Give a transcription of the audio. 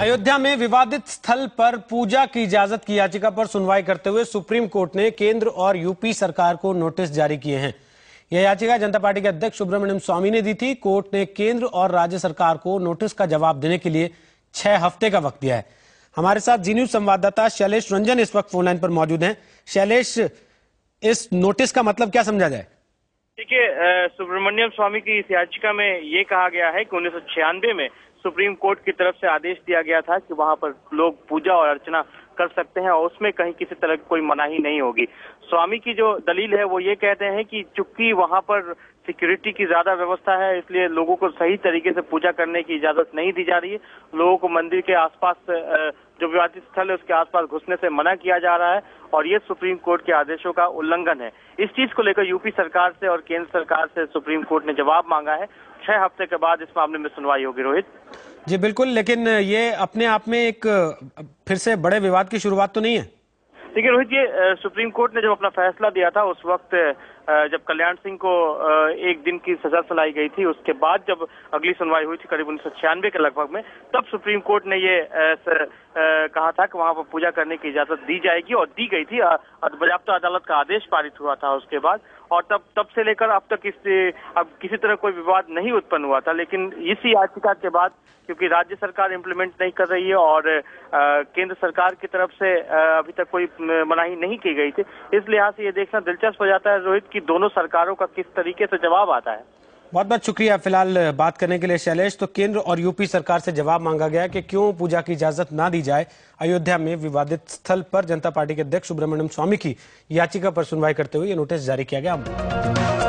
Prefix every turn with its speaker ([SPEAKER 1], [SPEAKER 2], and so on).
[SPEAKER 1] अयोध्या में विवादित स्थल पर पूजा की इजाजत की याचिका पर सुनवाई करते हुए सुप्रीम कोर्ट ने केंद्र और यूपी सरकार को नोटिस जारी किए हैं। यह याचिका जनता पार्टी के अध्यक्ष सुब्रमण्यम स्वामी ने दी थी। कोर्ट ने केंद्र और राज्य सरकार को नोटिस का जवाब देने के लिए 6 हफ्ते का वक्त दिया है। हमारे साथ जी न्यूज संवाददाता शैलेश रंजन इस वक्त फोनलाइन पर मौजूद हैं। शैलेश, इस नोटिस का मतलब क्या समझा जाए?
[SPEAKER 2] देखिए, सुब्रमण्यम स्वामी की इस याचिका में ये कहा गया है कि 1996 में सुप्रीम कोर्ट की तरफ से आदेश दिया गया था कि वहां पर लोग पूजा और अर्चना कर सकते हैं और उसमें कहीं किसी तरह की कोई मनाही नहीं होगी। स्वामी की जो दलील है वो ये कहते हैं कि चूंकि वहां पर सिक्योरिटी की ज्यादा व्यवस्था है, इसलिए लोगों को सही तरीके से पूजा करने की इजाजत नहीं दी जा रही है। लोगों को मंदिर के आसपास जो विवादित स्थल है उसके आसपास घुसने से मना किया जा रहा है और ये सुप्रीम कोर्ट के आदेशों का उल्लंघन है। इस चीज को लेकर यूपी सरकार से और केंद्र सरकार से सुप्रीम कोर्ट ने जवाब मांगा है। 6 हफ्ते के बाद इस मामले में सुनवाई होगी। रोहित
[SPEAKER 1] जी बिल्कुल, लेकिन ये अपने आप में एक फिर से बड़े विवाद की शुरुआत तो नहीं है?
[SPEAKER 2] देखिए रोहित, ये सुप्रीम कोर्ट ने जब अपना फैसला दिया था उस वक्त जब कल्याण सिंह को 1 दिन की सजा सुनाई गई थी, उसके बाद जब अगली सुनवाई हुई थी करीब 1996 के लगभग में, तब सुप्रीम कोर्ट ने ये कहा था कि वहां पर पूजा करने की इजाजत दी जाएगी और दी गई थी। बाज़ाब्ता अदालत का आदेश पारित हुआ था उसके बाद, और तब से लेकर अब तक अब किसी तरह कोई विवाद नहीं उत्पन्न हुआ था। लेकिन इसी याचिका के बाद, क्योंकि राज्य सरकार इम्प्लीमेंट नहीं कर रही है और केंद्र सरकार की तरफ से अभी तक कोई मनाही नहीं की गई थी, इस लिहाज से ये देखना दिलचस्प हो जाता है रोहित कि दोनों सरकारों का किस तरीके से जवाब आता है।
[SPEAKER 1] बहुत बहुत शुक्रिया फिलहाल बात करने के लिए शैलेश। तो केंद्र और यूपी सरकार से जवाब मांगा गया कि क्यों पूजा की इजाजत ना दी जाए। अयोध्या में विवादित स्थल पर जनता पार्टी के अध्यक्ष सुब्रमण्यम स्वामी की याचिका पर सुनवाई करते हुए ये नोटिस जारी किया गया।